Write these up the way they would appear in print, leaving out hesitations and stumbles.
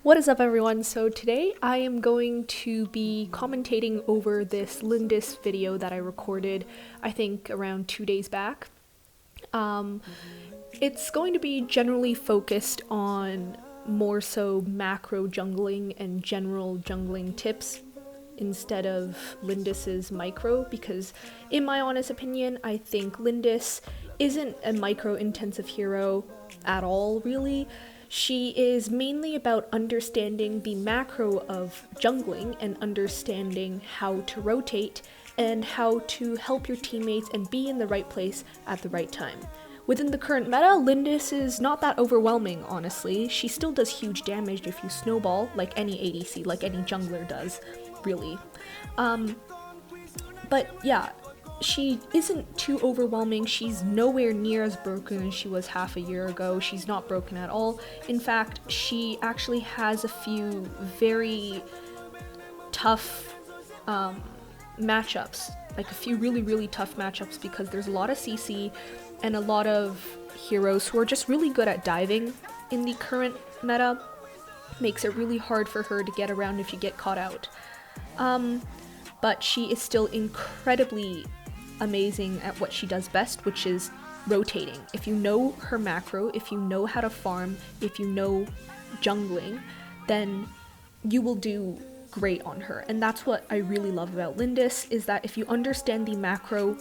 What is up, everyone? So today I am going to be commentating over this Lindis video that I recorded, I think around 2 days back. It's going to be generally focused on more so macro jungling and general jungling tips instead of Lindis's micro, because in my honest opinion, I think Lindis isn't a micro-intensive hero at all, really. She is mainly about understanding the macro of jungling and understanding how to rotate and how to help your teammates and be in the right place at the right time. Within the current meta, Lindis is not that overwhelming, honestly. She still does huge damage if you snowball, like any ADC, like any jungler does, really. But yeah, she isn't too overwhelming. She's nowhere near as broken as she was half a year ago. She's not broken at all. In fact, she actually has a few very tough matchups, like a few really tough matchups, because there's a lot of CC and a lot of heroes who are just really good at diving in the current meta. Makes it really hard for her to get around if you get caught out. But she is still incredibly amazing at what she does best, which is rotating. If you know her macro, if you know how to farm, if you know jungling, then you will do great on her. And that's what I really love about Lindis, is that if you understand the macro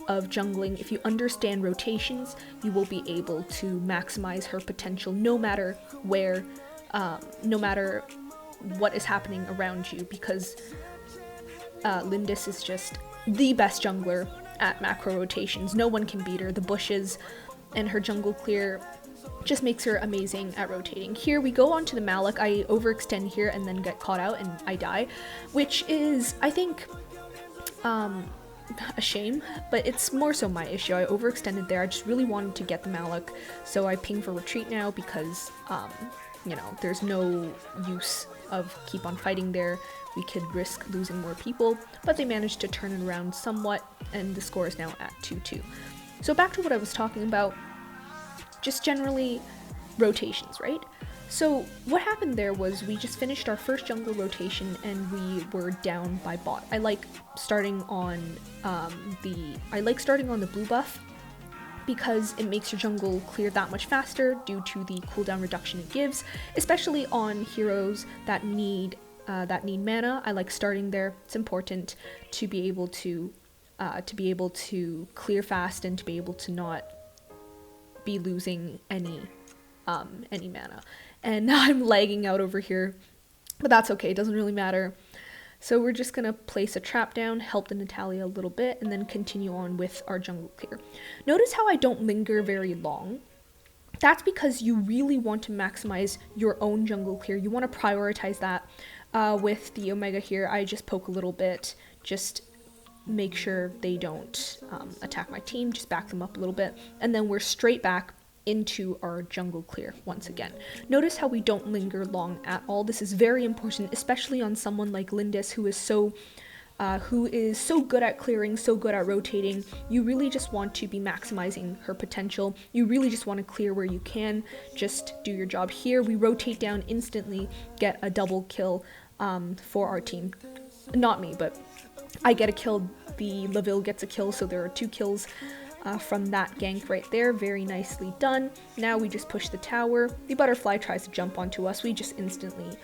of jungling, if you understand rotations, you will be able to maximize her potential no matter where, no matter what is happening around you, because Lindis is just the best jungler at macro rotations. No one can beat her. The bushes and her jungle clear just makes her amazing at rotating. Here we go on to the Malik. I overextend here and then get caught out and I die, which is, I think, a shame, but it's more so my issue. I overextended there. I just really wanted to get the Malik, so I ping for retreat now because, you know, there's no use of keep on fighting there. We could risk losing more people, but they managed to turn it around somewhat, and the score is now at 2-2. So back to what I was talking about, just generally rotations, right? So what happened there was we just finished our first jungle rotation and we were down by bot. I like starting on the blue buff because it makes your jungle clear that much faster due to the cooldown reduction it gives, especially on heroes that need mana. I like starting there. It's important to be able to clear fast and to be able to not be losing any mana. And now I'm lagging out over here, but that's okay. It doesn't really matter. So we're just gonna place a trap down, help the Natalia a little bit, and then continue on with our jungle clear. Notice how I don't linger very long. That's because you really want to maximize your own jungle clear. You want to prioritize that. With the Omega here, I just poke a little bit, just make sure they don't attack my team, just back them up a little bit, and then we're straight back into our jungle clear once again. Notice how we don't linger long at all. This is very important, especially on someone like Lindis, who is so good at clearing, so good at rotating. You really just want to be maximizing her potential. You really just want to clear where you can. Just do your job here. We rotate down instantly, get a double kill for our team. Not me, but I get a kill. The Laville gets a kill, so there are 2 kills from that gank right there. Very nicely done. Now we just push the tower. The butterfly tries to jump onto us. We just instantly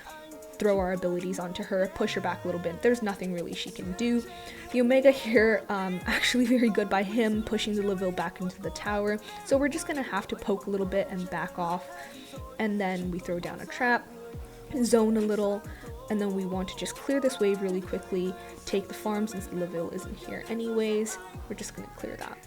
throw our abilities onto her, push her back a little bit. There's nothing really she can do. The Omega here, actually very good by him, pushing the Laville back into the tower. So we're just gonna have to poke a little bit and back off. And then we throw down a trap, zone a little, and then we want to just clear this wave really quickly, take the farm since the Laville isn't here anyways. We're just gonna clear that.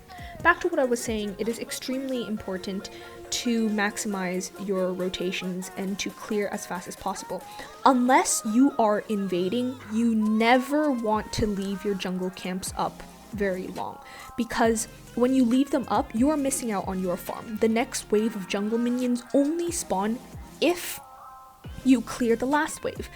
Back to what I was saying, it is extremely important to maximize your rotations and to clear as fast as possible. Unless you are invading, you never want to leave your jungle camps up very long, because when you leave them up, you are missing out on your farm. The next wave of jungle minions only spawn if you clear the last wave.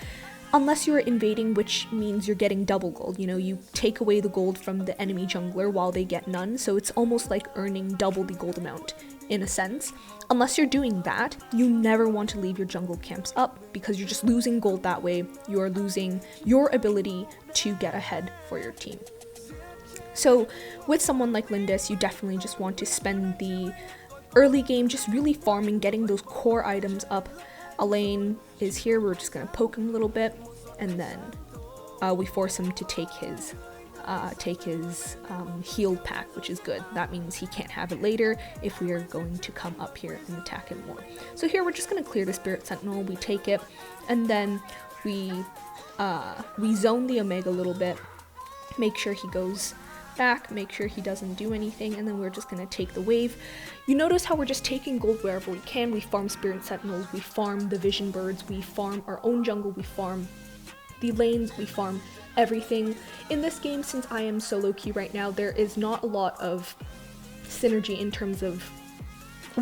Unless you're invading, which means you're getting double gold. You know, you take away the gold from the enemy jungler while they get none, so it's almost like earning double the gold amount in a sense. Unless you're doing that, you never want to leave your jungle camps up, because you're just losing gold that way. You are losing your ability to get ahead for your team. So with someone like Lindis, you definitely just want to spend the early game just really farming, getting those core items up. Elaine is here. We're just going to poke him a little bit, and then we force him to take his healed pack, which is good. That means he can't have it later if we are going to come up here and attack him more. So here we're just going to clear the Spirit Sentinel. We take it, and then we zone the Omega a little bit, make sure he goes back, make sure he doesn't do anything, and then we're just going to take the wave. You notice how we're just taking gold wherever we can. We farm Spirit Sentinels, we farm the Vision Birds, we farm our own jungle, we farm the lanes, we farm everything. In this game, since I am solo queue right now, there is not a lot of synergy in terms of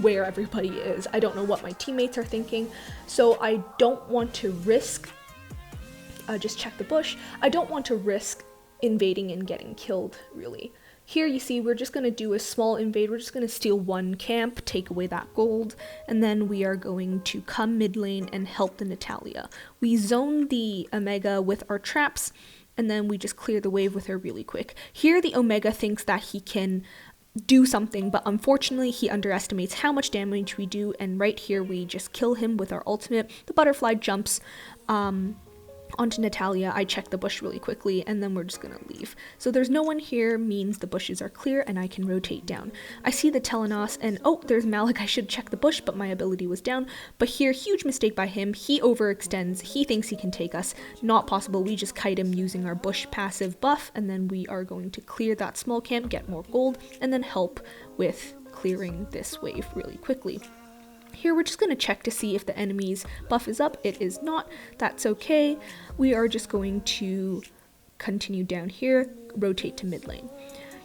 where everybody is. I don't know what my teammates are thinking, so I don't want to risk, just check the bush, I don't want to risk invading and getting killed, really. Here you see we're just going to do a small invade. We're just going to steal one camp, take away that gold, and then we are going to come mid lane and help the Natalia. We zone the Omega with our traps, and then we just clear the wave with her really quick. Here the Omega thinks that he can do something, but unfortunately he underestimates how much damage we do, and right here we just kill him with our ultimate. The butterfly jumps onto Natalia. I check the bush really quickly, and then we're just gonna leave. So there's no one here means the bushes are clear and I can rotate down. I see the Telenos, and oh, there's Malik. I should check the bush, but my ability was down. But here, huge mistake by him. He overextends. He thinks he can take us. Not possible. We just kite him using our bush passive buff, and then we are going to clear that small camp, get more gold, and then help with clearing this wave really quickly. Here we're just going to check to see if the enemy's buff is up. It is not. That's okay. We are just going to continue down here, rotate to mid lane.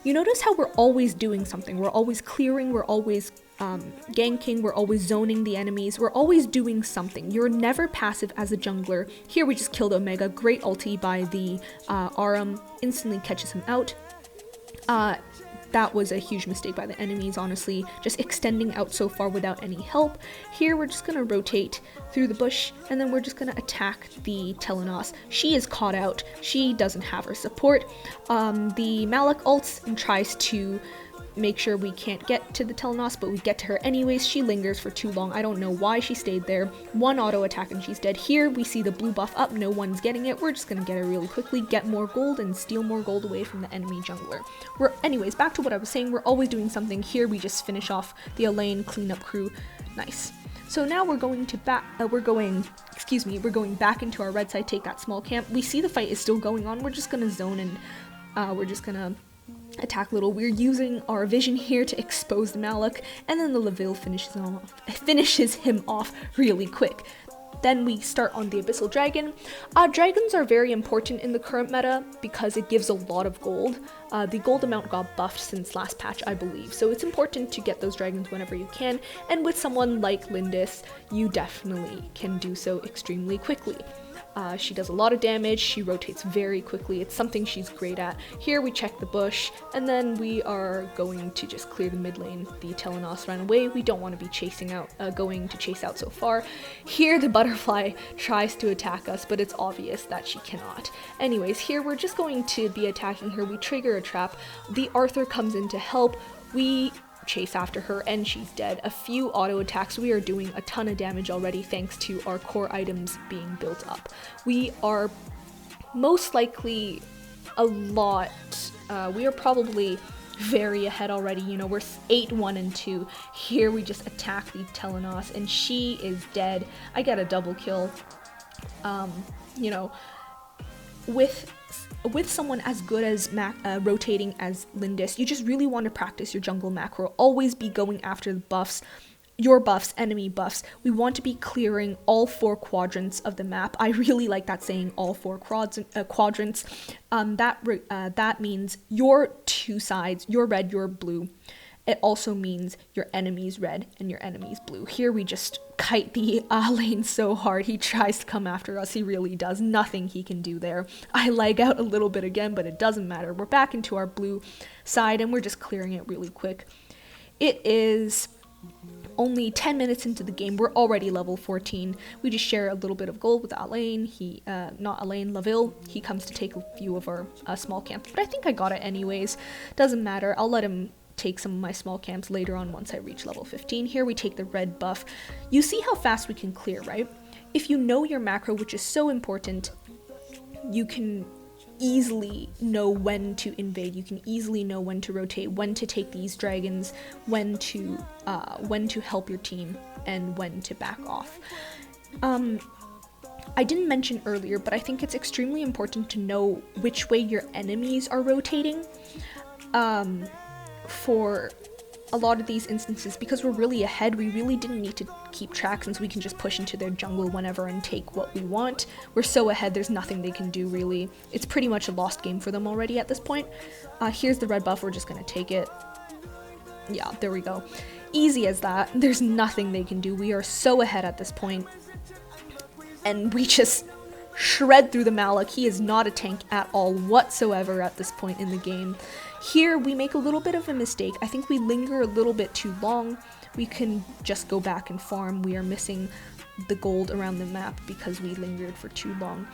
You notice how we're always doing something. We're always clearing, we're always ganking, we're always zoning the enemies, we're always doing something. You're never passive as a jungler. Here we just killed Omega. Great ulti by the Aram, instantly catches him out. That was a huge mistake by the enemies, honestly, just extending out so far without any help. Here we're just going to rotate through the bush, and then we're just going to attack the Telenos. She is caught out. She doesn't have her support. The Malik ults and tries to make sure we can't get to the Telenos, but we get to her anyways. She lingers for too long. I don't know why she stayed there. One auto attack and she's dead. Here we see the blue buff up. No one's getting it. We're just gonna get her really quickly, get more gold, and steal more gold away from the enemy jungler. Anyways, back to what I was saying. We're always doing something. Here we just finish off the Elaine cleanup crew. Nice. So now we're going going back into our red side, take that small camp. We see the fight is still going on. We're just gonna zone, and we're just gonna attack little. We're using our vision here to expose the Malik, and then the Leville finishes him off really quick. Then we start on the Abyssal Dragon. Dragons are very important in the current meta because it gives a lot of gold. The gold amount got buffed since last patch, I believe, so it's important to get those dragons whenever you can, and with someone like Lindis, you definitely can do so extremely quickly. She does a lot of damage, she rotates very quickly, it's something she's great at. Here we check the bush, and then we are going to just clear the mid lane. The Telenos ran away, we don't want to be going to chase out so far. Here the butterfly tries to attack us, but it's obvious that she cannot. Anyways, here we're just going to be attacking her, we trigger a trap, the Arthur comes in to help, we chase after her, and she's dead. A few auto attacks. We are doing a ton of damage already thanks to our core items being built up. We are most likely we are probably very ahead already. You know, we're 8-1-2. Here we just attack the Telenos, and she is dead. I get a double kill. You know, with someone as good as rotating as Lindis, you just really want to practice your jungle macro. Always be going after the buffs, your buffs, enemy buffs. We want to be clearing all 4 quadrants of the map. I really like that saying, all 4 quadrants. That means your 2 sides, your red, your blue. It also means your enemy's red and your enemy's blue. Here we just kite the lane so hard. He tries to come after us. He really does. Nothing he can do there. I lag out a little bit again, but it doesn't matter. We're back into our blue side, and we're just clearing it really quick. It is only 10 minutes into the game, we're already level 14. We just share a little bit of gold with Alain. Laville. He comes to take a few of our small camps, but I think I got it anyways. Doesn't matter. I'll let him take some of my small camps later on once I reach level 15. Here we take the red buff. You see how fast we can clear, right? If you know your macro, which is so important, you can easily know when to invade. You can easily know when to rotate, when to take these dragons, when to help your team, and when to back off. I didn't mention earlier, but I think it's extremely important to know which way your enemies are rotating for a lot of these instances, because we're really ahead. We really didn't need to keep track, since we can just push into their jungle whenever and take what we want. We're so ahead, there's nothing they can do really. It's pretty much a lost game for them already at this point. Here's the red buff, we're just gonna take it. Yeah, there we go. Easy as that. There's nothing they can do. We are so ahead at this point. And we just shred through the Malak. He is not a tank at all whatsoever at this point in the game. Here we make a little bit of a mistake. I think we linger a little bit too long. We can just go back and farm. We are missing the gold around the map because we lingered for too long.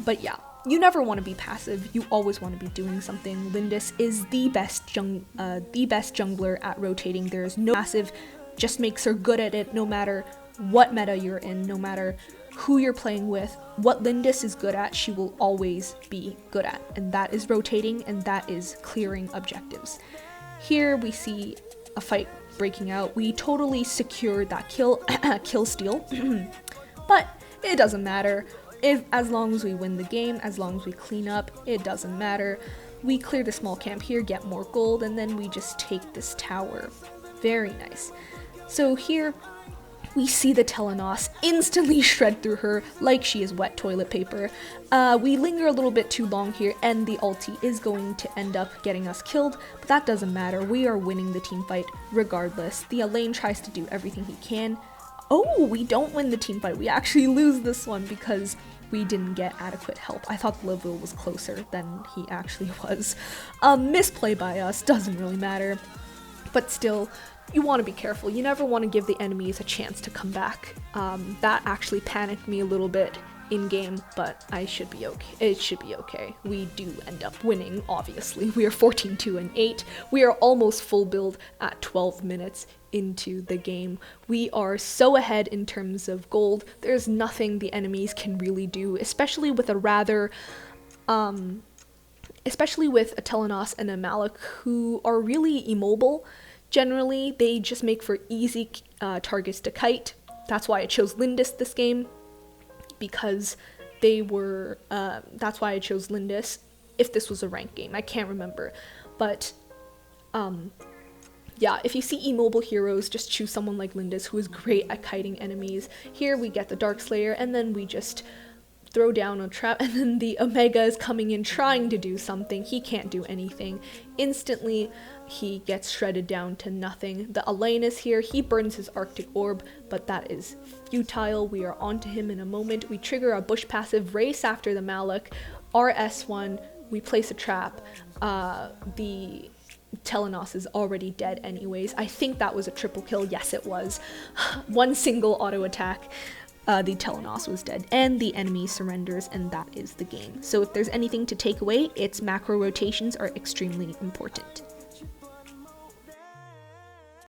But yeah, you never want to be passive. You always want to be doing something. Lindis is the best jungler at rotating. There's no passive, just makes her good at it no matter what meta you're in, no matter who you're playing with. What Lindis is good at, she will always be good at, and that is rotating, and that is clearing objectives. Here we see a fight breaking out. We totally secured that kill steal, but it doesn't matter. As long as we win the game, as long as we clean up, it doesn't matter. We clear the small camp here, get more gold, and then we just take this tower. Very nice. So here we see the Telenos instantly shred through her like she is wet toilet paper. We linger a little bit too long here, and the ulti is going to end up getting us killed, but that doesn't matter. We are winning the team fight regardless. The Alain tries to do everything he can. Oh, we don't win the team fight. We actually lose this one because we didn't get adequate help. I thought Laville was closer than he actually was. Misplay by us, doesn't really matter, but still, you want to be careful. You never want to give the enemies a chance to come back. That actually panicked me a little bit in game, but I should be okay. It should be okay. We do end up winning, obviously. We are 14-2-8. We are almost full build at 12 minutes into the game. We are so ahead in terms of gold. There's nothing the enemies can really do, especially with a Telenos and a Malak who are really immobile. Generally, they just make for easy targets to kite. That's why I chose Lindis this game, because that's why I chose Lindis. If this was a ranked game, I can't remember. But, yeah, if you see immobile heroes, just choose someone like Lindis, who is great at kiting enemies. Here we get the Darkslayer, and then we just throw down a trap, and then the Omega is coming in trying to do something. He can't do anything. Instantly, he gets shredded down to nothing. The Alain is here. He burns his Arctic Orb, but that is futile. We are onto him in a moment. We trigger our Bush passive, race after the Malak, RS1, we place a trap. The Telenos is already dead anyways. I think that was a triple kill. Yes, it was. One single auto attack. The Telenos was dead, and the enemy surrenders, and that is the game. So if there's anything to take away, its macro rotations are extremely important.